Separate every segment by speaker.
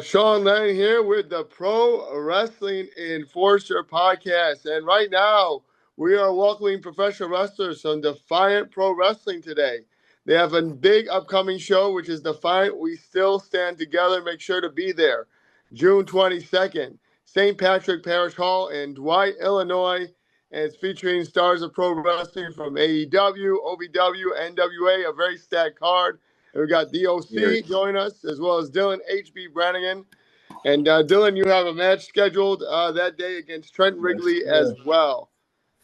Speaker 1: Sean Lennon here with the Pro Wrestling Enforcer podcast. And right now, we are welcoming professional wrestlers from Defiant Pro Wrestling today. They have a big upcoming show, which is Defiant We Still Stand Together. Make sure to be there. June 22nd, St. Patrick Parish Hall in Dwight, Illinois. And it's featuring stars of pro wrestling from AEW, OVW, NWA, a very stacked card. And we got D.O.C. join us, as well as Dylan H.B. Branigan. And Dylan, you have a match scheduled that day against Trent Wrigley as well.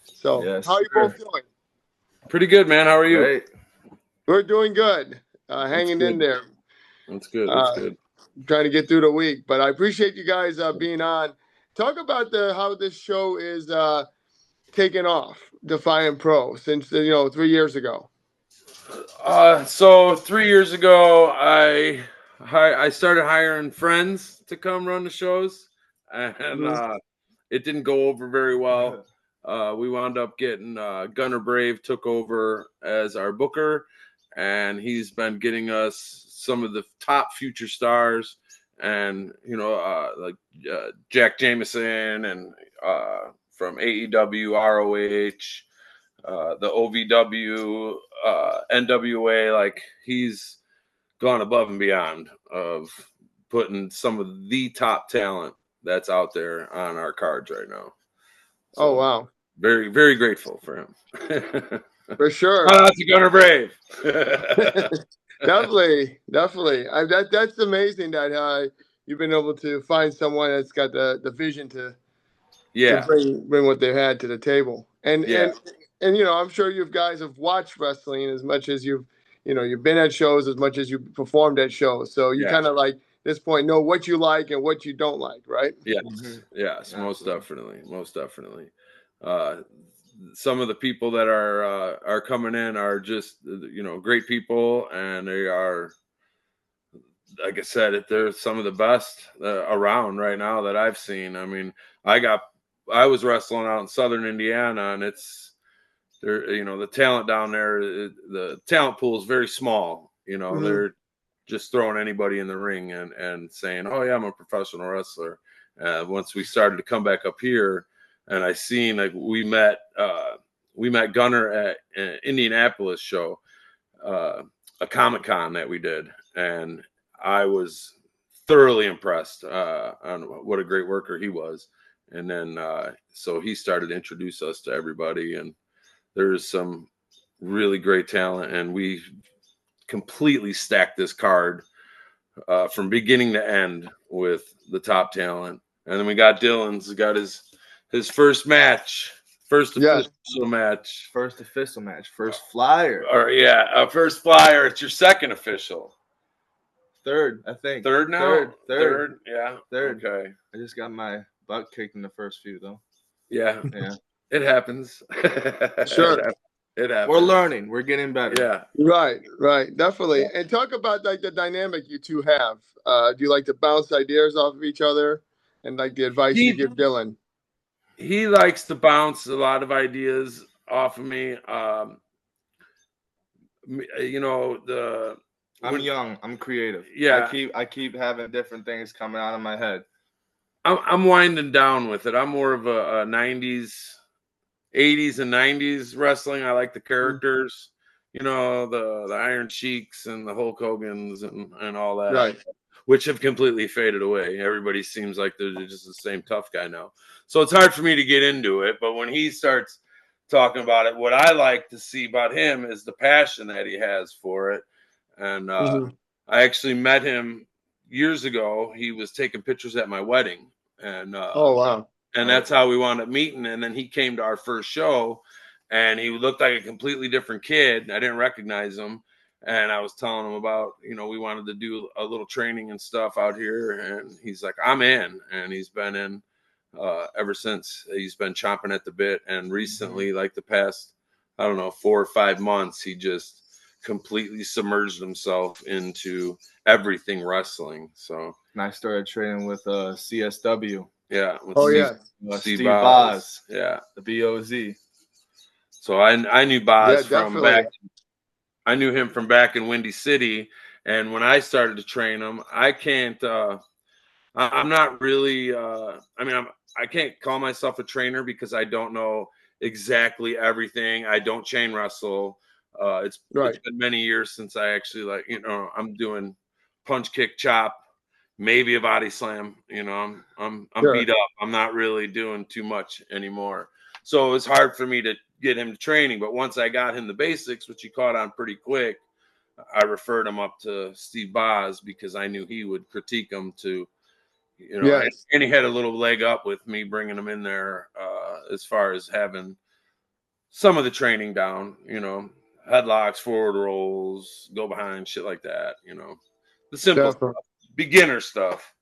Speaker 1: So, how are you both doing?
Speaker 2: Pretty good, man. How are you?
Speaker 3: Great.
Speaker 1: We're doing good. Hanging in there.
Speaker 2: That's good. That's good.
Speaker 1: Trying to get through the week. But I appreciate you guys being on. Talk about how this show is taking off, Defiant Pro, since 3 years ago.
Speaker 2: So 3 years ago, I started hiring friends to come run the shows, and it didn't go over very well. We wound up getting Gunner Brave took over as our booker, and he's been getting us some of the top future stars, and like Jack Jameson and from AEW, ROH. The OVW, NWA, like he's gone above and beyond of putting some of the top talent that's out there on our cards right now. So,
Speaker 1: oh, wow.
Speaker 2: Very, very grateful for him.
Speaker 1: For sure.
Speaker 2: Shout out to Gunner Brave.
Speaker 1: Definitely. That's amazing that you've been able to find someone that's got the vision to bring what they had to the table. And I'm sure you guys have watched wrestling as much as you've been at shows, as much as you performed at shows. So you kind of like at this point know what you like and what you don't like, right?
Speaker 2: Yes. Yes, most definitely. Some of the people that are coming in are just great people, and they are, like I said, they're some of the best around right now that I've seen. I mean, I was wrestling out in Southern Indiana, and it's there. The talent down there, the talent pool is very small. They're just throwing anybody in the ring and saying, "Oh yeah, I'm a professional wrestler." Once we started to come back up here, and I seen like we met Gunner at an Indianapolis show, a Comic-Con that we did, and I was thoroughly impressed on what a great worker he was. And then so he started to introduce us to everybody, and there's some really great talent, and we completely stacked this card from beginning to end with the top talent. And then we got Dylan's got his first match. First official match.
Speaker 3: First official match. First flyer.
Speaker 2: First flyer. It's your second official.
Speaker 3: Third, I think.
Speaker 2: Third now?
Speaker 3: Third.
Speaker 2: Yeah.
Speaker 3: Third.
Speaker 2: Okay.
Speaker 3: I just got my butt kicked in the first few, though.
Speaker 2: Yeah. It happens.
Speaker 1: Sure.
Speaker 2: It happens.
Speaker 3: We're learning. We're getting better.
Speaker 1: Yeah. Right. Definitely. Yeah. And talk about like the dynamic you two have. Do you like to bounce ideas off of each other, and like the advice you give Dylan?
Speaker 2: He likes to bounce a lot of ideas off of me. I'm
Speaker 3: young. I'm creative.
Speaker 2: Yeah.
Speaker 3: I keep having different things coming out of my head.
Speaker 2: I'm winding down with it. I'm more of a 80s and 90s wrestling. I like the characters, the Iron Sheiks and the Hulk Hogans and all that,
Speaker 1: right,
Speaker 2: which have completely faded away. Everybody seems like they're just the same tough guy now. So it's hard for me to get into it. But when he starts talking about it, what I like to see about him is the passion that he has for it. And I actually met him years ago. He was taking pictures at my wedding. And
Speaker 1: oh, wow.
Speaker 2: And that's how we wound up meeting. And then he came to our first show, and he looked like a completely different kid. I didn't recognize him. And I was telling him about, we wanted to do a little training and stuff out here. And he's like, I'm in. And he's been in ever since. He's been chomping at the bit. And recently, like the past, 4 or 5 months, he just completely submerged himself into everything wrestling. So,
Speaker 3: and I started training with CSW.
Speaker 2: Yeah.
Speaker 3: Steve Boz.
Speaker 2: Yeah.
Speaker 3: The B.O.Z.
Speaker 2: So I knew Boz from back. I knew him from back in Windy City, and when I started to train him, I can't I'm not really. I mean, I can't call myself a trainer because I don't know exactly everything. I don't chain wrestle. It's been many years since I actually I'm doing punch, kick, chop, maybe a body slam. I'm beat up. I'm not really doing too much anymore. So it's hard for me to get him to training. But once I got him the basics, which he caught on pretty quick, I referred him up to Steve Boz because I knew he would critique him to, and he had a little leg up with me bringing him in there as far as having some of the training down, headlocks, forward rolls, go behind, shit like that, the simple stuff, beginner stuff,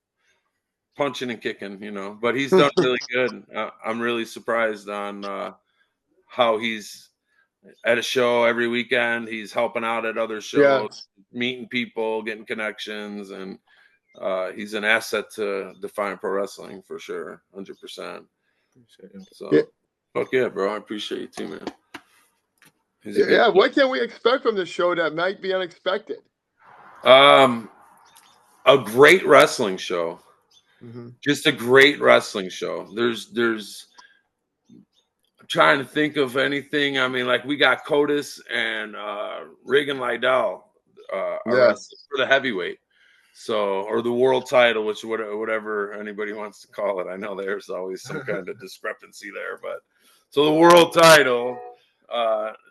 Speaker 2: punching and kicking, but he's done really good. I'm really surprised on how he's at a show every weekend. He's helping out at other shows, meeting people, getting connections, and he's an asset to Defiant Pro Wrestling for sure, 100%. So, fuck yeah, bro. I appreciate you too, man.
Speaker 1: Yeah, what can we expect from the show that might be unexpected?
Speaker 2: A great wrestling show. Just a great wrestling show. There's I'm trying to think of anything. I mean, like we got Kotas and Regan Lydale for the heavyweight. So, or the world title, which whatever anybody wants to call it. I know there's always some kind of discrepancy there, but so the world title,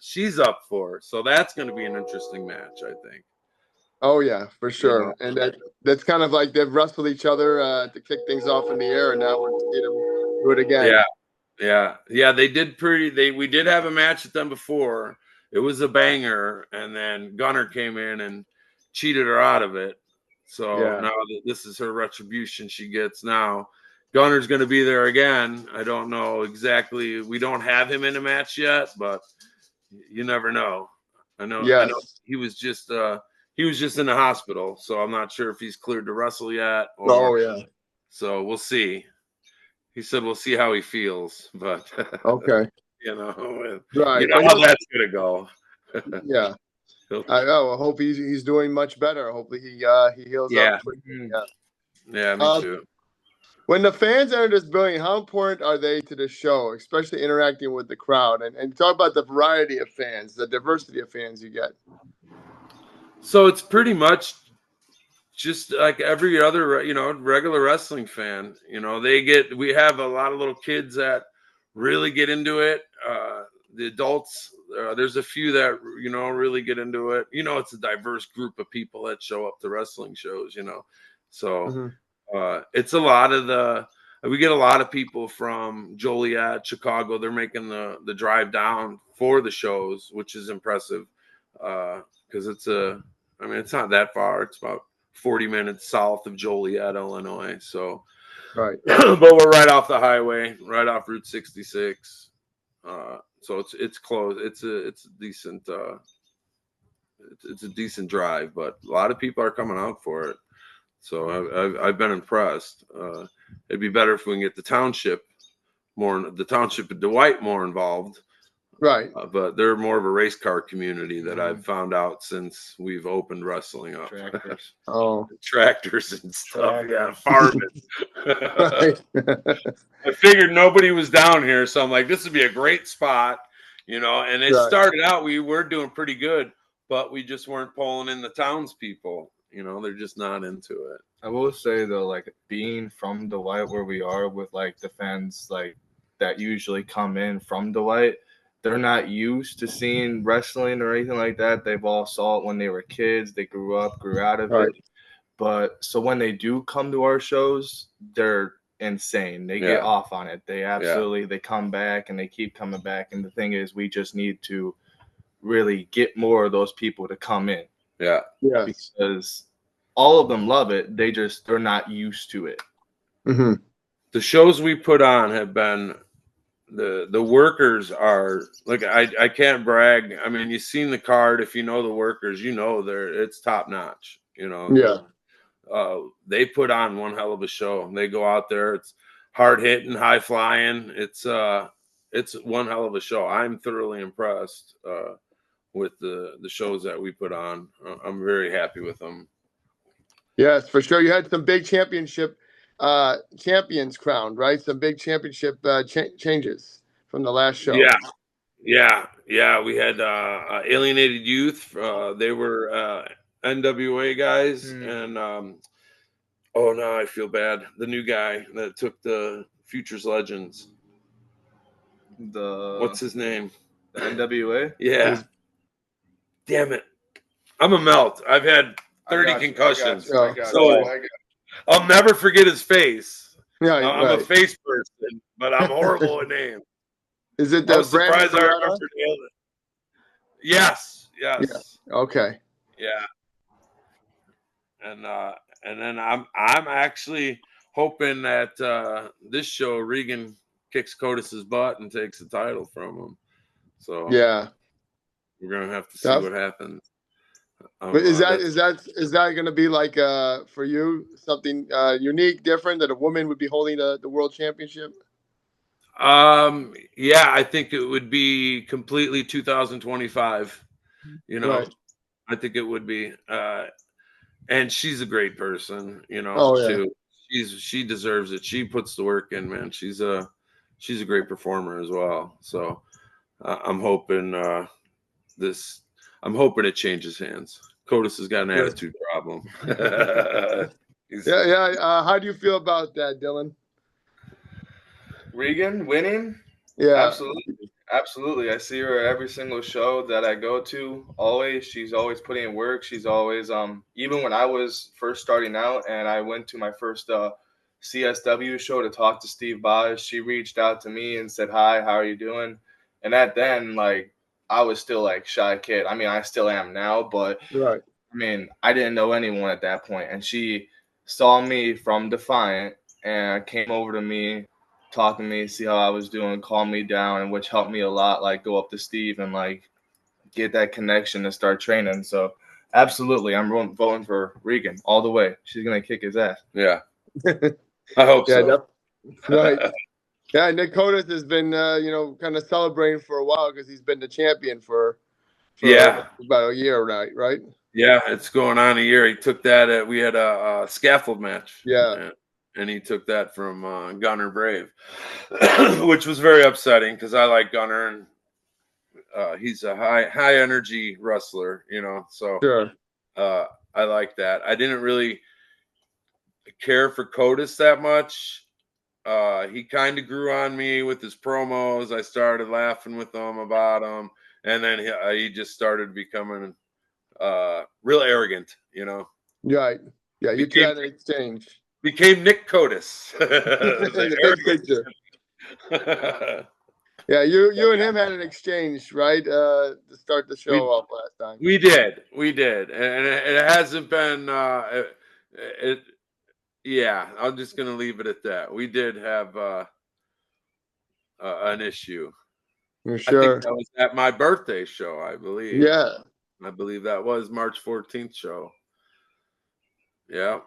Speaker 2: she's up for. So that's going to be an interesting match, I think.
Speaker 1: Oh yeah, for sure. And that's kind of like they've wrestled each other to kick things off in the air, and now we're going to see them do it again.
Speaker 2: Yeah. They did we did have a match with them before. It was a banger, and then Gunner came in and cheated her out of it. So now this is her retribution she gets now. Gunner's going to be there again. I don't know exactly. We don't have him in a match yet, but you never know. I know he was just in the hospital, so I'm not sure if he's cleared to wrestle yet. So we'll see. He said we'll see how he feels, but
Speaker 1: okay,
Speaker 2: you know how that's gonna go.
Speaker 1: Yeah. I hope he's doing much better. Hopefully he heals up quickly.
Speaker 2: Yeah, me too.
Speaker 1: When the fans enter this building, how important are they to the show, especially interacting with the crowd? And talk about the variety of fans, the diversity of fans you get.
Speaker 2: So it's pretty much just like every other, regular wrestling fan. We have a lot of little kids that really get into it. The adults, there's a few that, really get into it. It's a diverse group of people that show up to wrestling shows, So it's a lot of we get a lot of people from Joliet, Chicago. They're making the drive down for the shows, which is impressive because it's not that far. It's about 40 minutes south of Joliet, Illinois. So,
Speaker 1: but
Speaker 2: we're right off the highway, right off Route 66. So it's close. It's a decent it's a decent drive, but a lot of people are coming out for it. So I've been impressed. It'd be better if we can get the township of Dwight more involved.
Speaker 1: Right.
Speaker 2: But they're more of a race car community that I've found out since we've opened wrestling up.
Speaker 3: Tractors.
Speaker 2: Tractors and stuff. Yeah, farming. I figured nobody was down here, so I'm like, this would be a great spot, and it started out, we were doing pretty good, but we just weren't pulling in the townspeople. They're just not into it.
Speaker 3: I will say though, like being from Dwight where we are with like the fans like that usually come in from Dwight, they're not used to seeing wrestling or anything like that. They've all saw it when they were kids. They grew out of it. But so when they do come to our shows, they're insane. They get off on it. They absolutely they come back and they keep coming back. And the thing is, we just need to really get more of those people to come in.
Speaker 1: Yeah.
Speaker 3: Because all of them love it. They're not used to it.
Speaker 1: Mm-hmm.
Speaker 2: The shows we put on have been the workers are like I can't brag. I mean, you've seen the card. If you know the workers, it's top notch. They put on one hell of a show. They go out there. It's hard hitting, high flying. It's one hell of a show. I'm thoroughly impressed with the shows that we put on. I'm very happy with them.
Speaker 1: Yes, for sure. You had some big championship champions crowned, right? Some big championship changes from the last show.
Speaker 2: Yeah. We had Alienated Youth. They were NWA guys, and oh no, I feel bad. The new guy that took the Futures Legends. What's his name?
Speaker 3: The NWA.
Speaker 2: Yeah. Damn it. I'm a melt. I've had 30 concussions. I'll never forget his face.
Speaker 1: Yeah,
Speaker 2: I'm a face person, but I'm horrible at names.
Speaker 1: Is it
Speaker 2: I was surprised I
Speaker 1: Barretta?
Speaker 2: remember nailed it. Yes.
Speaker 1: Yeah. Okay.
Speaker 2: Yeah. And then I'm actually hoping that this show Regan kicks Kotas' butt and takes the title from him. So
Speaker 1: yeah,
Speaker 2: we're gonna have to see what happens.
Speaker 1: But is that going to be like for you something unique, different that a woman would be holding the world championship?
Speaker 2: Yeah, I think it would be completely 2025. You know,
Speaker 1: Right.
Speaker 2: I think it would be. And she's a great person, you know, too. She deserves it. She puts the work in, man. She's a great performer as well. So I'm hoping I'm hoping it changes hands. Kotas has got an attitude problem.
Speaker 1: Yeah. How do you feel about that, Dylan?
Speaker 3: Regan winning?
Speaker 1: Yeah,
Speaker 3: absolutely. I see her at every single show that I go to. Always, she's always putting in work. She's always even when I was first starting out and I went to my first CSW show to talk to Steve Boz, she reached out to me and said, "Hi, how are you doing?" And at then, like, I was still like shy kid. I mean, I still am now, but
Speaker 1: right.
Speaker 3: I mean, I didn't know anyone at that point, and she saw me from Defiant and came over to me, talk to me, see how I was doing, calm me down, and which helped me a lot, like go up to Steve and like get that connection and start training. So absolutely, I'm voting for Regan all the way. She's gonna kick his ass.
Speaker 2: Yeah, I hope so.
Speaker 1: Right. Yeah, Nick Kotas has been kind of celebrating for a while because he's been the champion for about a year, right?
Speaker 2: Yeah, it's going on a year. He took that. We had a scaffold match.
Speaker 1: Yeah.
Speaker 2: And he took that from Gunner Brave, which was very upsetting because I like Gunner and he's a high energy wrestler, you know. So
Speaker 1: sure.
Speaker 2: I like that. I didn't really care for Kotas that much. He kind of grew on me with his promos. I started laughing with him about him, and then he just started becoming real arrogant, you know.
Speaker 1: Right. Yeah, you two had an exchange.
Speaker 2: Became Nick Kotas.
Speaker 1: The big picture. Yeah, you and him had an exchange, right? To start the show off last time.
Speaker 2: We did, and it hasn't been. Yeah, I'm just gonna leave it at that. We did have an issue.
Speaker 1: You're sure?
Speaker 2: I think that was at my birthday show, I believe.
Speaker 1: Yeah,
Speaker 2: I believe that was March 14th show. Yeah,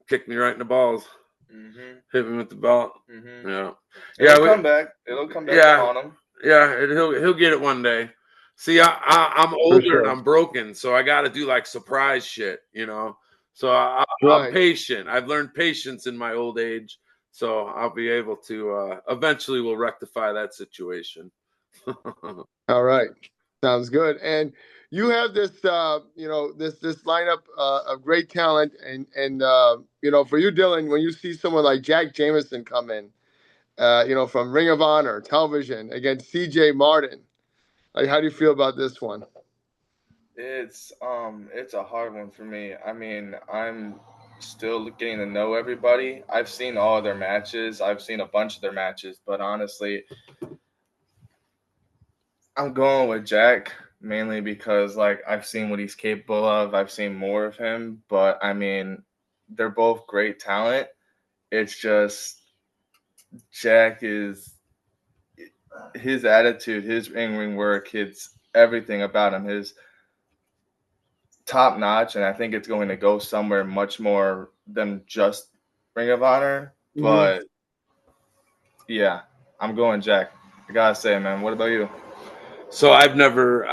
Speaker 2: kicked me right in the balls.
Speaker 3: Mm-hmm.
Speaker 2: Hit me with the belt.
Speaker 3: Mm-hmm.
Speaker 2: Yeah.
Speaker 3: It'll come back. It'll come back on him.
Speaker 2: Yeah, he'll get it one day. See, I'm older and I'm broken, so I got to do like surprise shit, you know. So I'm patient. I've learned patience in my old age, so I'll be able to eventually we'll rectify that situation.
Speaker 1: All right, sounds good. And you have this, this lineup of great talent, and for you, Dylan, when you see someone like Jack Jameson come in, from Ring of Honor television against C.J. Martin, like, how do you feel about this one?
Speaker 3: It's a hard one for me. I mean, I'm still getting to know everybody. I've seen all of their matches. I've seen a bunch of their matches, but honestly, I'm going with Jack mainly because like I've seen what he's capable of. I've seen more of him, but I mean, they're both great talent. It's just Jack is his attitude, his in-ring work, everything about him, his top notch, and I think it's going to go somewhere much more than just Ring of Honor. Mm-hmm. But yeah, I'm going Jack. I gotta say, man. What about you?
Speaker 2: So I've never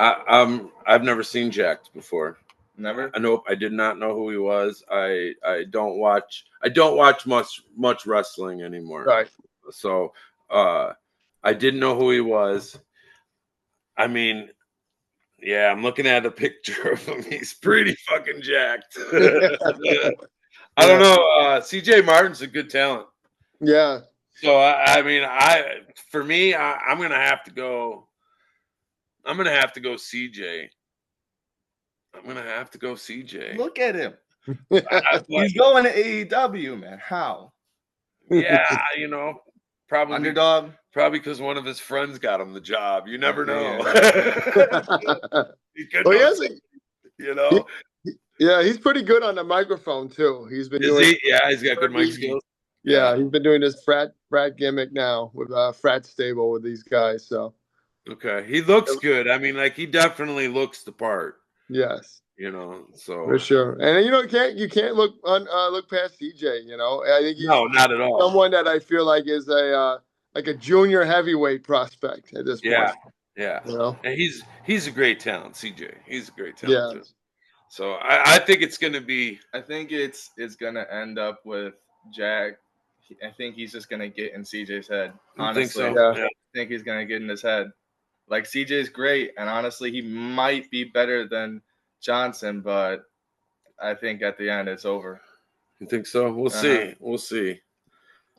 Speaker 2: seen Jack before.
Speaker 3: Never.
Speaker 2: Nope, I did not know who he was. I don't watch much wrestling anymore.
Speaker 1: Right.
Speaker 2: So I didn't know who he was. I mean, yeah, I'm looking at a picture of him. He's pretty fucking jacked. I don't know. CJ Martin's a good talent.
Speaker 1: Yeah.
Speaker 2: So I mean, for me, I'm gonna have to go. I'm gonna have to go CJ. I'm gonna have to go CJ.
Speaker 3: Look at him. He's going to AEW, man. How?
Speaker 2: Yeah, probably
Speaker 3: Underdog.
Speaker 2: Probably because one of his friends got him the job. You never know. He could
Speaker 1: Yeah, he's pretty good on the microphone too. He's been
Speaker 2: he's got good mic skills.
Speaker 1: Yeah, he's been doing this frat gimmick now with frat stable with these guys. So
Speaker 2: okay, he looks good. I mean, like he definitely looks the part.
Speaker 1: Yes.
Speaker 2: So
Speaker 1: for sure, and you can't look past CJ. I think he's
Speaker 2: not at all.
Speaker 1: Someone that I feel like is a junior heavyweight prospect at this point.
Speaker 2: Yeah. And he's a great talent, CJ. He's a great talent too. So I think it's gonna be.
Speaker 3: I think it's gonna end up with Jack. I think he's just gonna get in CJ's head. Honestly,
Speaker 2: think so?
Speaker 3: I think he's gonna get in his head. Like CJ's great, and honestly, he might be better than Johnson, but I think at the end it's over.
Speaker 2: You think so? We'll see. We'll see.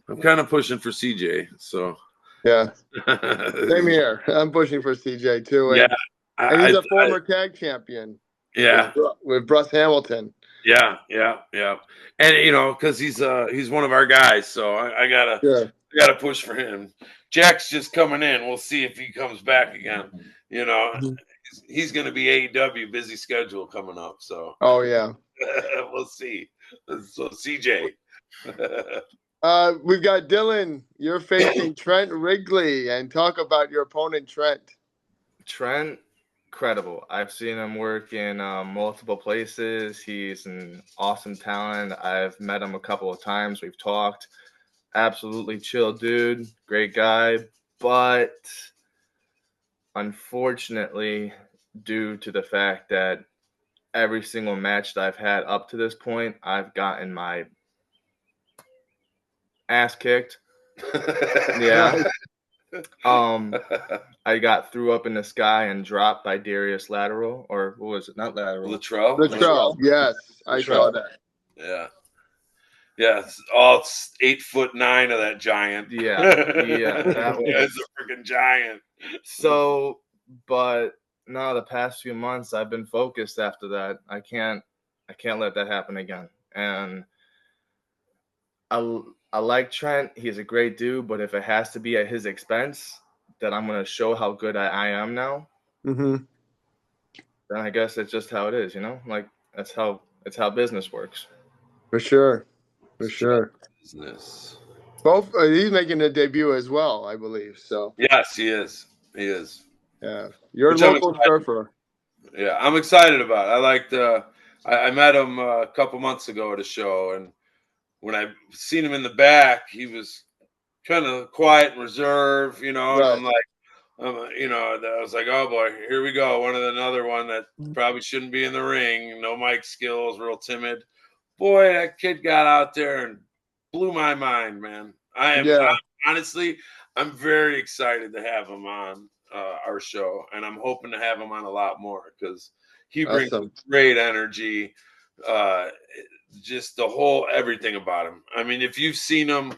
Speaker 2: I'm kind of pushing for CJ. So
Speaker 1: yeah, same here. I'm pushing for CJ too. And he's a former tag champion.
Speaker 2: Yeah,
Speaker 1: with Bruce Hamilton.
Speaker 2: Yeah. And because he's one of our guys, so I gotta push for him. Jack's just coming in. We'll see if he comes back again. He's going to be AEW busy schedule coming up. So we'll see. So CJ,
Speaker 1: we've got Dylan. You're facing Trent Wrigley, and talk about your opponent Trent.
Speaker 3: Trent, incredible. I've seen him work in multiple places. He's an awesome talent. I've met him a couple of times. We've talked. Absolutely chill dude, great guy, but unfortunately, due to the fact that every single match that I've had up to this point, I've gotten my ass kicked. Yeah. I got threw up in the sky and dropped by Darius Lateral, or what was it? Not Lateral.
Speaker 2: Latrell.
Speaker 1: Yes, I saw that.
Speaker 2: Yeah. Yeah, all 8'9" of that giant.
Speaker 3: Yeah, that
Speaker 2: was a freaking giant.
Speaker 3: So, but no, the past few months I've been focused after that. I can't let that happen again. And I like Trent. He's a great dude, but if it has to be at his expense, that I'm gonna show how good I am now.
Speaker 1: Mm-hmm.
Speaker 3: Then I guess it's just how it is, Like it's how business works.
Speaker 1: For sure.
Speaker 2: Business.
Speaker 1: Both he's making a debut as well, I believe. So
Speaker 2: yes, he is.
Speaker 1: Yeah, you're a local surfer.
Speaker 2: Yeah, I'm excited about it. I liked. I met him a couple months ago at a show, and when I seen him in the back, he was kind of quiet and reserved, And I'm like, I was like, oh boy, here we go. Another one that probably shouldn't be in the ring. No mic skills, real timid. Boy, that kid got out there and blew my mind, man. Honestly, I'm very excited to have him on our show, and I'm hoping to have him on a lot more because he brings great energy. Just the whole everything about him. I mean, if you've seen him,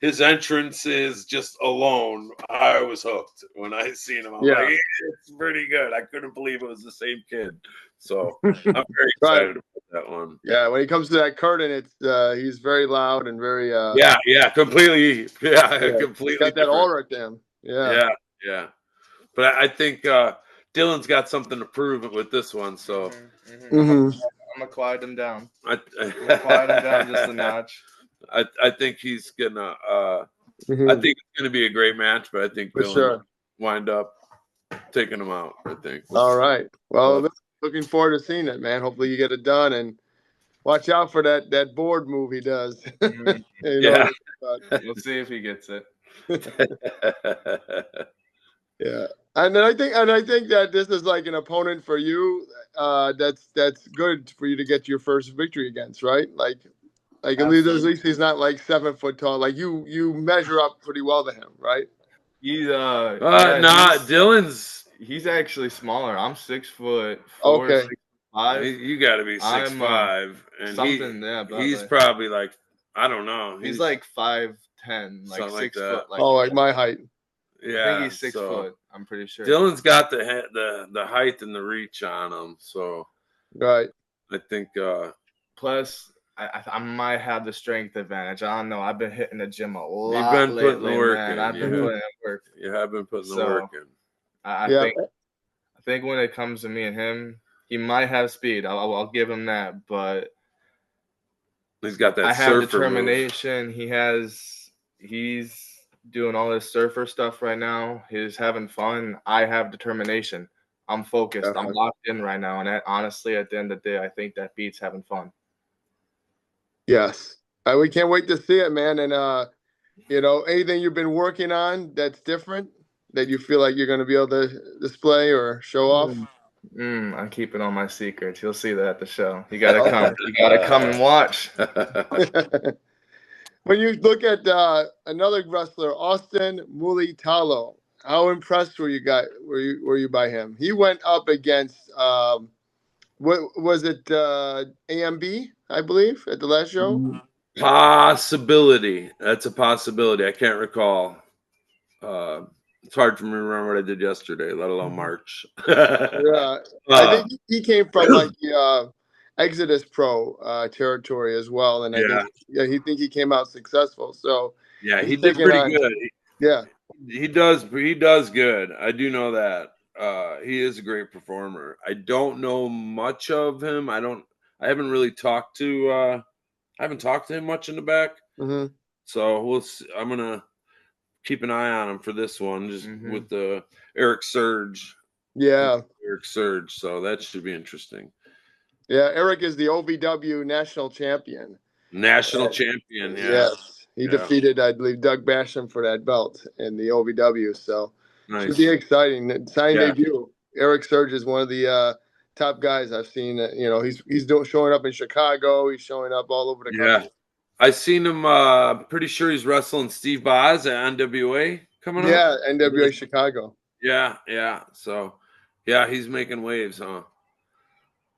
Speaker 2: his entrances just alone, I was hooked when I seen him. I'm like, it's pretty good. I couldn't believe it was the same kid. So I'm very excited about that one.
Speaker 1: Yeah, when he comes to that curtain, it's he's very loud and very
Speaker 2: completely completely
Speaker 1: got that aura to him.
Speaker 2: Yeah. But I think Dylan's got something to prove with this one. So
Speaker 3: I'm gonna quiet him down. I'm gonna quiet him down just a notch.
Speaker 2: I think he's gonna. I think it's gonna be a great match, but I think Dylan will wind up taking him out. I think.
Speaker 1: All right. Well, looking forward to seeing it, man. Hopefully, you get it done, and watch out for that board move he does.
Speaker 3: We'll see if he gets it.
Speaker 1: Yeah. And then I think that this is like an opponent for you. That's good for you to get your first victory against, right? Like at least he's not like 7 foot tall. Like you measure up pretty well to him, right?
Speaker 3: He's
Speaker 2: Nah,
Speaker 3: he's actually smaller. I'm 6'4",
Speaker 1: Okay.
Speaker 3: 6'5".
Speaker 2: You got to be 6'5", and
Speaker 3: something.
Speaker 2: he's probably like, I don't know.
Speaker 3: He's like 5'10", like
Speaker 2: something
Speaker 3: 6
Speaker 2: like
Speaker 3: foot.
Speaker 2: that.
Speaker 1: Like my height.
Speaker 2: Yeah,
Speaker 3: I think he's 6 foot. I'm pretty sure.
Speaker 2: Dylan's got the height and the reach on him, so
Speaker 1: right.
Speaker 2: I think.
Speaker 3: Plus, I might have the strength advantage. I don't know. I've been hitting the gym a lot.
Speaker 2: You've been
Speaker 3: lately,
Speaker 2: putting the work in.
Speaker 3: I've been putting in work.
Speaker 2: You have been putting the work in.
Speaker 3: I think when it comes to me and him, he might have speed. I'll give him that, but
Speaker 2: he's got that.
Speaker 3: I have determination. Move. He's doing all this surfer stuff right now. He's having fun. I have determination. I'm focused. I'm locked in right now. And honestly, at the end of the day, I think that beats having fun.
Speaker 1: Yes. We can't wait to see it, man. And, anything you've been working on that's different that you feel like you're going to be able to display or show off?
Speaker 3: I'm keeping all my secrets. You'll see that at the show. You got to come. You got to come and watch.
Speaker 1: When you look at another wrestler, Austin Mulitalo, how impressed were you by him? He went up against what was it, AMB, I believe, at the last show?
Speaker 2: Possibility. That's a possibility. I can't recall. It's hard for me to remember what I did yesterday, let alone March.
Speaker 1: Yeah, I think he came from like the Exodus Pro territory as well, and I think he came out successful. So
Speaker 2: yeah, he did pretty good. He does good. I do know that. He is a great performer. I don't know much of him. I haven't really talked to. I haven't talked to him much in the back.
Speaker 1: Mm-hmm.
Speaker 2: So we'll see. I'm gonna keep an eye on him for this one, just with the Eric Surge.
Speaker 1: Yeah,
Speaker 2: Eric Surge. So that should be interesting.
Speaker 1: Yeah, Eric is the OVW national champion.
Speaker 2: Champion. Yeah.
Speaker 1: Yes, he defeated, I believe, Doug Basham for that belt in the OVW. So should be exciting. Signing debut. Eric Surge is one of the top guys I've seen. He's showing up in Chicago. He's showing up all over the country.
Speaker 2: I seen him. Pretty sure he's wrestling Steve Boz at NWA coming up.
Speaker 1: Yeah, NWA Chicago.
Speaker 2: Yeah. So, he's making waves, huh?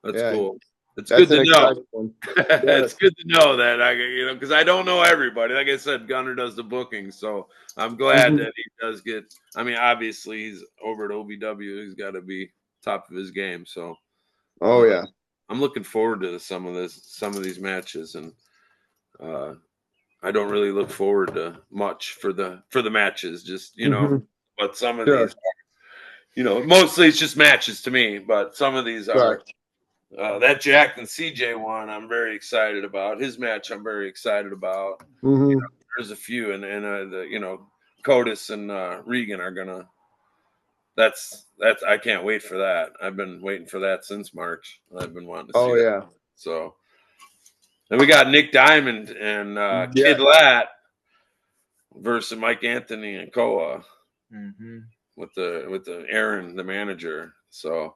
Speaker 2: That's cool. It's
Speaker 1: good
Speaker 2: to know. It's good to know that because I don't know everybody. Like I said, Gunner does the booking, so I'm glad that he does get. I mean, obviously he's over at OVW. He's got to be top of his game. So, I'm looking forward to some of these matches, and I don't really look forward to much for the matches. Just but some of these, mostly it's just matches to me. But some of these are. That Jack and CJ one, I'm very excited about. His match, I'm very excited about. There's a few, and Kotas and Regan are gonna. That's. I can't wait for that. I've been waiting for that since March. I've been wanting to see. That. So, and we got Nick Diamond and Kid Lat versus Mike Anthony and Koa with the Aaron, the manager. So.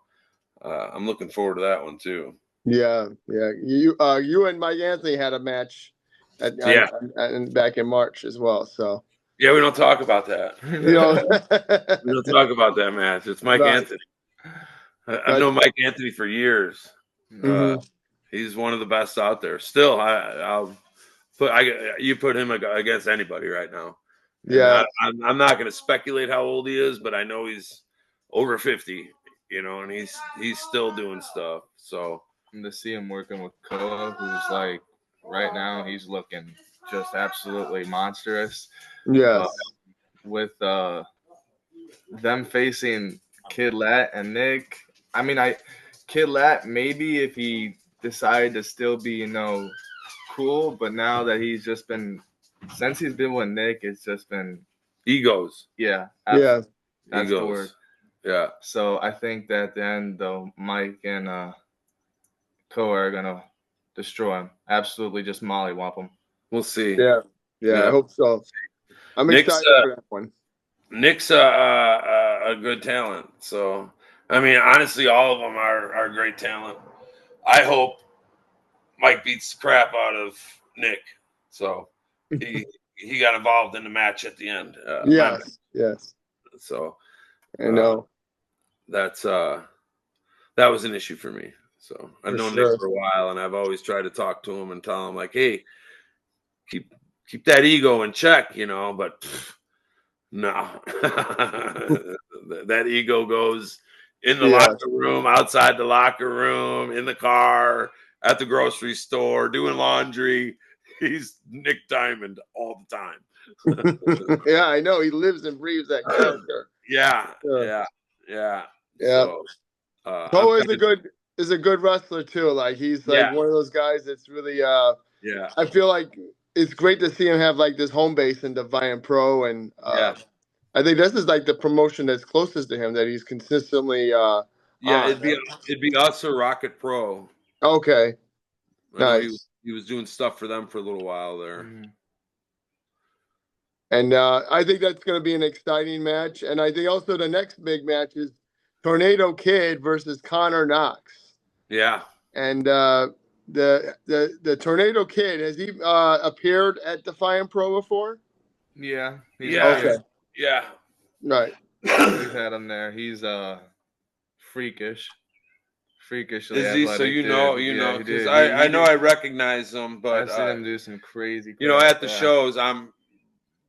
Speaker 2: I'm looking forward to that one too.
Speaker 1: Yeah. You and Mike Anthony had a match back in March as well. So
Speaker 2: we don't talk about that. We don't talk about that match. It's Mike Anthony. I've known Mike Anthony for years. He's one of the best out there. Still, you put him against anybody right now.
Speaker 1: Yeah,
Speaker 2: I'm not going to speculate how old he is, but I know he's over 50. And he's still doing stuff. So
Speaker 3: and to see him working with Koa, who's like right now he's looking just absolutely monstrous.
Speaker 1: Yes.
Speaker 3: With them facing Kid Lat and Nick, I mean, Kid Lat maybe if he decided to still be cool, but now that he's just been since he's been with Nick, it's just been
Speaker 2: egos.
Speaker 3: Yeah.
Speaker 1: That's
Speaker 2: egos.
Speaker 3: The word.
Speaker 2: Yeah.
Speaker 3: So I think that then though Mike and Koa are gonna destroy him. Absolutely, just mollywop him.
Speaker 2: We'll see.
Speaker 1: Yeah. I hope so. I'm excited for that one.
Speaker 2: Nick's a good talent. So, I mean, honestly, all of them are great talent. I hope Mike beats the crap out of Nick. So he got involved in the match at the end.
Speaker 1: Yes.
Speaker 2: So
Speaker 1: I know.
Speaker 2: that's that was an issue for me. So I've
Speaker 1: For
Speaker 2: known
Speaker 1: sure.
Speaker 2: Nick for a while, and I've always tried to talk to him and tell him, like, hey, keep that ego in check, but no. That ego goes in the
Speaker 1: Yeah.
Speaker 2: locker room, outside the locker room, in the car, at the grocery store, doing laundry. He's Nick Diamond all the time.
Speaker 1: Yeah, I know. He lives and breathes that character.
Speaker 2: Yeah.
Speaker 1: Yeah.
Speaker 2: So
Speaker 1: Poe is a good wrestler too. Like he's like
Speaker 2: Yeah.
Speaker 1: one of those guys that's really
Speaker 2: Yeah.
Speaker 1: I feel like it's great to see him have like this home base in Defiant Pro, and I think this is like the promotion that's closest to him that he's consistently on.
Speaker 2: It'd be us or Rocket Pro.
Speaker 1: Okay.
Speaker 2: I know
Speaker 1: Nice.
Speaker 2: he was doing stuff for them for a little while there.
Speaker 1: And I think that's going to be an exciting match. And I think also the next big match is Tornado Kid versus Connor Knox.
Speaker 2: Yeah.
Speaker 1: And the Tornado Kid, has he appeared at Defiant Pro before?
Speaker 3: Yeah.
Speaker 1: Okay.
Speaker 2: Yeah.
Speaker 1: Right.
Speaker 3: We've had him there. He's freakishly
Speaker 2: Is he?
Speaker 3: athletic.
Speaker 2: So you know, because I know I recognize him, but
Speaker 3: I've seen him do some crazy.
Speaker 2: At the shows, I'm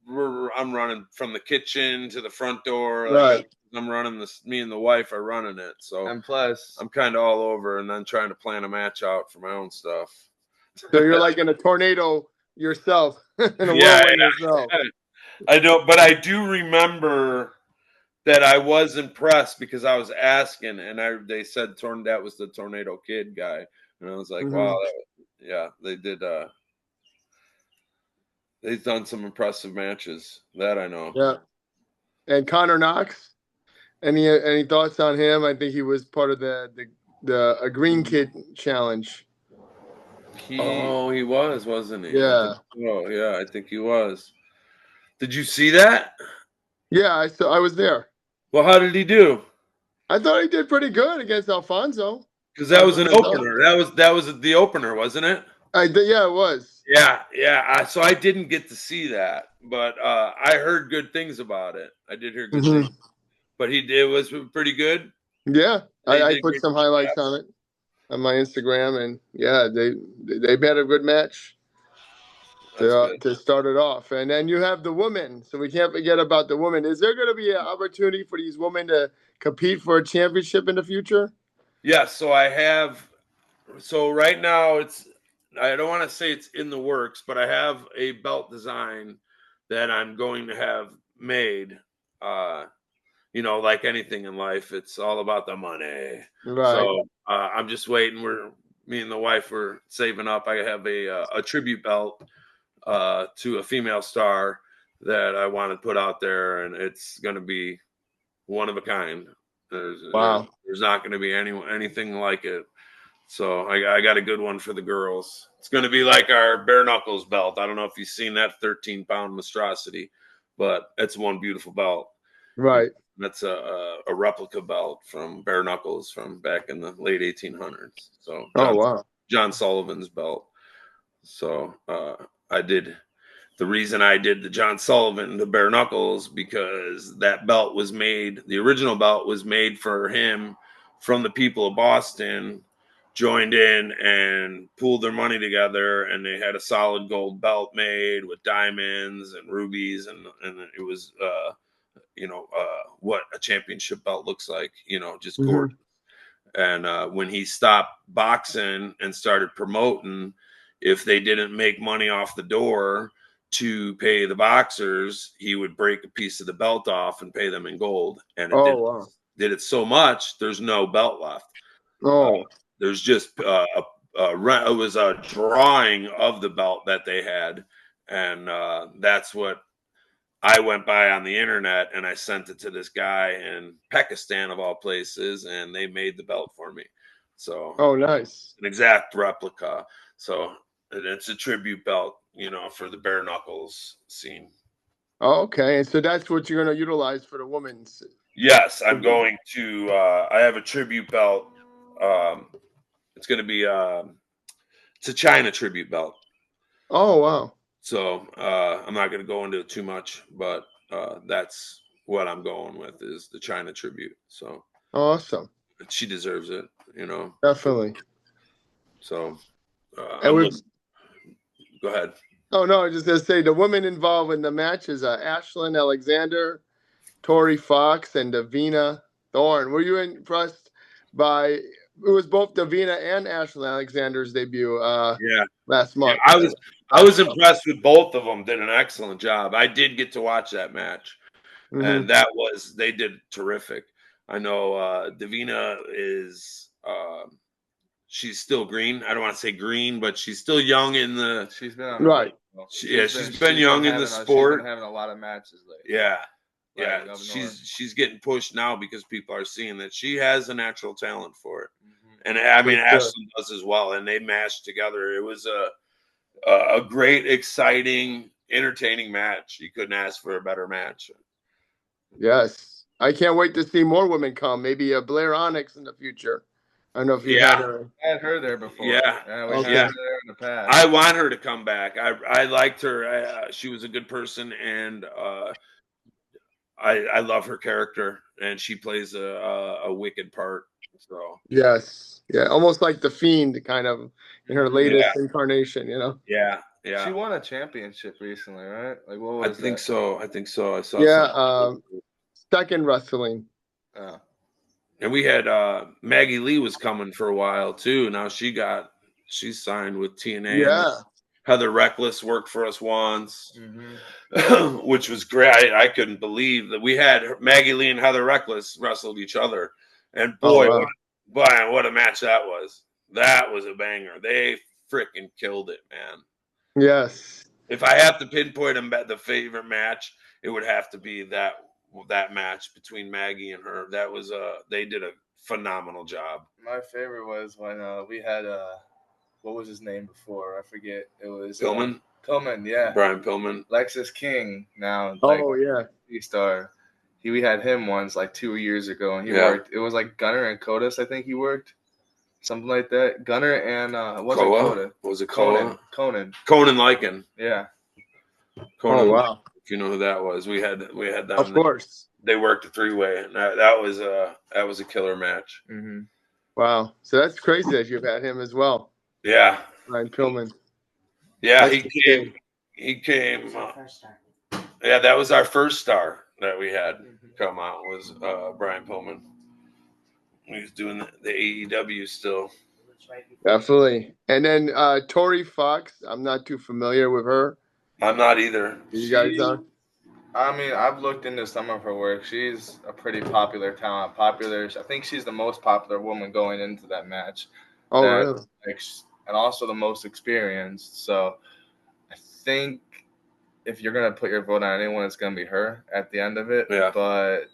Speaker 2: running from the kitchen to the front door.
Speaker 1: Right.
Speaker 2: I'm running this. Me and the wife are running it. So
Speaker 3: and plus,
Speaker 2: I'm kind of all over, and then trying to plan a match out for my own stuff.
Speaker 1: So you're like in a tornado yourself, in a whirlwind yourself.
Speaker 2: I don't, but I do remember that I was impressed because I was asking, and they said that was the Tornado Kid guy, and I was like, wow, they did. They've done some impressive matches. That I know.
Speaker 1: Yeah. And Connor Knox, any thoughts on him? I think he was part of the Green Kid challenge.
Speaker 2: He was, wasn't he?
Speaker 1: Yeah.
Speaker 2: I think he was. Did you see that?
Speaker 1: Yeah, I was there.
Speaker 2: Well, how did he do?
Speaker 1: I thought he did pretty good against Alfonso.
Speaker 2: Because that was an opener. That was the opener, wasn't it?
Speaker 1: Yeah, it was.
Speaker 2: Yeah. So I didn't get to see that, but I heard good things about it. I did hear good things. But it was pretty good.
Speaker 1: Yeah, I put some highlights on it on my Instagram, and yeah, they had a good match to start it off. And then you have the women, so we can't forget about the women. Is there going to be an opportunity for these women to compete for a championship in the future?
Speaker 2: Yes. So I have. So right now I don't want to say it's in the works, but I have a belt design that I'm going to have made. Like anything in life, it's all about the money.
Speaker 1: Right.
Speaker 2: So I'm just waiting. Me and the wife were saving up. I have a tribute belt to a female star that I want to put out there, and it's going to be one of a kind. There's not going to be anything like it. So I got a good one for the girls. It's going to be like our bare knuckles belt. I don't know if you've seen that 13-pound monstrosity, but it's one beautiful belt.
Speaker 1: Right.
Speaker 2: That's a replica belt from bare knuckles from back in the late 1800s. So John Sullivan's belt. So the reason I did the John Sullivan, the bare knuckles, because that belt was made, the original belt was made for him from the people of Boston, joined in and pooled their money together, and they had a solid gold belt made with diamonds and rubies, and it was what a championship belt looks like, just gorgeous. And when he stopped boxing and started promoting, if they didn't make money off the door to pay the boxers, he would break a piece of the belt off and pay them in gold. And it did it so much, there's no belt left. There's just it was a drawing of the belt that they had, and that's what I went by on the internet, and I sent it to this guy in Pakistan of all places, and they made the belt for me. So
Speaker 1: nice,
Speaker 2: an exact replica. So it's a tribute belt, for the bare knuckles scene.
Speaker 1: Okay, and so that's what you're going to utilize for the women's.
Speaker 2: Yes, I'm going to. I have a tribute belt. It's going to be. It's a China tribute belt.
Speaker 1: Oh wow!
Speaker 2: So I'm not going to go into it too much, but that's what I'm going with is the China tribute. So
Speaker 1: Awesome.
Speaker 2: she deserves it, you know.
Speaker 1: Definitely.
Speaker 2: So
Speaker 1: And
Speaker 2: I'm
Speaker 1: we've.
Speaker 2: looking. Go ahead.
Speaker 1: Oh no, I was just gonna say the women involved in the match is Ashlyn Alexander, Tori Fox, and Davina Thorne. Were you impressed by? It was both Davina and Ashlyn Alexander's debut
Speaker 2: Yeah.
Speaker 1: last
Speaker 2: Yeah,
Speaker 1: month.
Speaker 2: I was impressed with both of them. Did an excellent job. I did get to watch that match, and
Speaker 1: Mm-hmm.
Speaker 2: they did terrific. I know Davina is she's still green. I don't want to say green, but she's still young in the.
Speaker 3: She's been on a
Speaker 1: Right.
Speaker 3: roll.
Speaker 2: She's been young in the sport.
Speaker 3: She's been having a lot of matches lately.
Speaker 2: Yeah,
Speaker 3: Like,
Speaker 2: yeah.
Speaker 3: up north.
Speaker 2: She's getting pushed now because people are seeing that she has a natural talent for it,
Speaker 3: Mhm.
Speaker 2: and I mean
Speaker 1: For sure.
Speaker 2: Ashley does as well. And they mashed together. It was a great, exciting, entertaining match. You couldn't ask for a better match.
Speaker 1: Yes. I can't wait to see more women come. Maybe Blair Onyx in the future. I don't know if you
Speaker 2: Yeah.
Speaker 1: had her.
Speaker 3: I had her there before.
Speaker 2: Yeah.
Speaker 3: We
Speaker 1: Okay.
Speaker 3: had her there in the past.
Speaker 2: I want her to come back. I liked her. She was a good person, and I love her character, and she plays a wicked part. So
Speaker 1: Yes. Yeah. Almost like the Fiend kind of in her latest
Speaker 2: yeah,
Speaker 1: incarnation, you know?
Speaker 2: yeah,
Speaker 3: She
Speaker 2: yeah.
Speaker 3: won a championship recently, right? Like, what
Speaker 2: I
Speaker 3: was
Speaker 2: think
Speaker 3: that?
Speaker 2: so. I think so. I saw
Speaker 1: Yeah.
Speaker 2: something.
Speaker 1: Second wrestling.
Speaker 3: Oh.
Speaker 2: And we had Maggie Lee was coming for a while too. Now she's signed with TNA.
Speaker 1: Yeah.
Speaker 2: And Heather Reckless worked for us once,
Speaker 3: Mm-hmm.
Speaker 2: which was great. I couldn't believe that we had Maggie Lee and Heather Reckless wrestled each other, and boy,
Speaker 1: Oh, wow.
Speaker 2: what a match that was! That was a banger. They freaking killed it, man.
Speaker 1: Yes.
Speaker 2: If I have to pinpoint the favorite match, it would have to be that match between Maggie and her. That was they did a phenomenal job.
Speaker 3: My favorite was when we had what was his name before? I forget. It was
Speaker 2: Pillman,
Speaker 3: Pillman, yeah.
Speaker 2: Brian Pillman.
Speaker 3: Lexus King now.
Speaker 1: Oh, yeah.
Speaker 3: Star. We had him once like 2 years ago, and he
Speaker 2: Yeah.
Speaker 3: worked. It was like Gunner and Kotas, I think he worked. Something like that. Gunner and it wasn't
Speaker 2: Koa?
Speaker 3: Kota.
Speaker 2: Was it
Speaker 3: Conan.
Speaker 2: Conan Lycan.
Speaker 3: Yeah.
Speaker 2: Conan,
Speaker 1: Oh, wow.
Speaker 2: if you know who that was. We had them.
Speaker 1: Of course.
Speaker 2: They worked a 3-way, and that was a killer match.
Speaker 3: Mm-hmm.
Speaker 1: Wow. So that's crazy that you've had him as well.
Speaker 2: Yeah.
Speaker 1: Ryan Pillman.
Speaker 2: Yeah,
Speaker 1: That's
Speaker 2: he came. Yeah, that was our first star that we had come out was Brian Pillman. He was doing the AEW still.
Speaker 1: Definitely. And then Tori Fox, I'm not too familiar with her.
Speaker 2: I'm not either.
Speaker 1: You guys are?
Speaker 3: I mean, I've looked into some of her work. She's a pretty popular talent. I think she's the most popular woman going into that match.
Speaker 1: Oh, really?
Speaker 3: And also the most experienced. So I think if you're going to put your vote on anyone, it's going to be her at the end of it.
Speaker 2: Yeah.
Speaker 3: But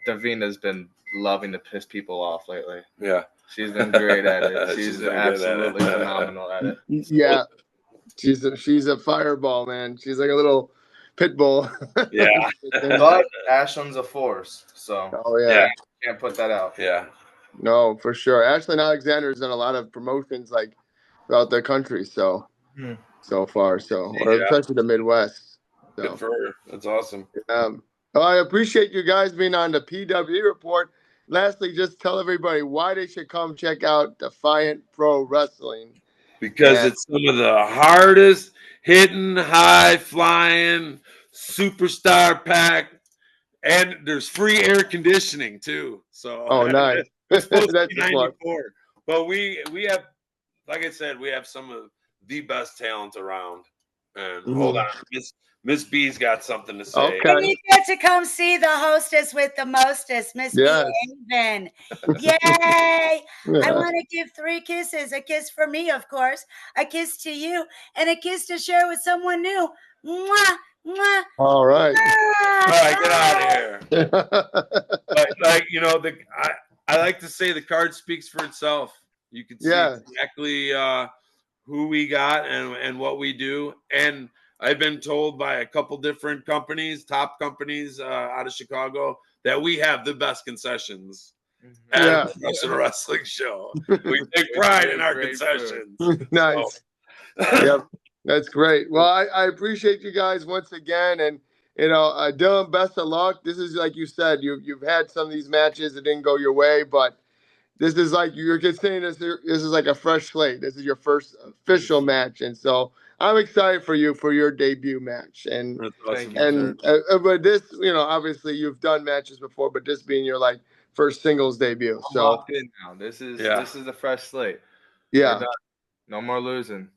Speaker 3: Davina's been loving to piss people off lately.
Speaker 2: Yeah.
Speaker 3: She's been great at it. She's
Speaker 2: been
Speaker 3: absolutely phenomenal at it.
Speaker 1: Yeah. She's a fireball, man. She's like a little pit bull.
Speaker 2: Yeah.
Speaker 3: But Ashlyn's a force. So
Speaker 1: Oh, yeah.
Speaker 3: Can't put that out.
Speaker 2: Yeah.
Speaker 1: No, for sure. Ashlyn Alexander's done a lot of promotions like throughout the country, so far. So or especially the Midwest. So.
Speaker 2: Good for her. That's awesome.
Speaker 1: I appreciate you guys being on the PWE Report. Lastly, just tell everybody why they should come check out Defiant Pro Wrestling.
Speaker 2: Because it's some of the hardest hitting, high flying, superstar pack, and there's free air conditioning too. So
Speaker 1: nice.
Speaker 2: It's supposed to be
Speaker 1: That's
Speaker 2: 94. But we have, like I said, we have some of the best talent around. And hold on, Miss B's got something to say.
Speaker 4: And you get to come see the hostess with the mostest, Miss B. Haven. Yay! I want to give 3 kisses. A kiss for me, of course. A kiss to you. And a kiss to share with someone new. Mwah! Mwah!
Speaker 1: All right.
Speaker 2: All right, get out of here. But like, you know, I like to say the card speaks for itself. You can see exactly who we got and what we do. And I've been told by a couple different companies, top companies out of Chicago, that we have the best concessions at a professional wrestling show. We take pride in our concessions.
Speaker 1: Nice. Yep, that's great. Well, I appreciate you guys once again, and Dylan, best of luck. This is like you said, you've had some of these matches that didn't go your way, but this is like you're just saying this is like a fresh slate. This is your first official match, and so I'm excited for you for your debut match. And
Speaker 2: awesome.
Speaker 1: But this, obviously you've done matches before, but this being your like first singles debut.
Speaker 3: I'm
Speaker 1: so
Speaker 3: locked in now. This is a fresh slate.
Speaker 1: Yeah,
Speaker 3: no more losing.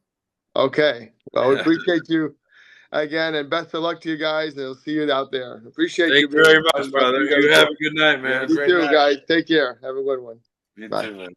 Speaker 1: Okay. Well, we appreciate you again, and best of luck to you guys, and we'll see you out there. Appreciate you.
Speaker 2: Thank you very much, brother. You have a good night, man.
Speaker 1: You too, guys. Take care. Have a good one.
Speaker 2: You
Speaker 1: Bye.
Speaker 2: too, man.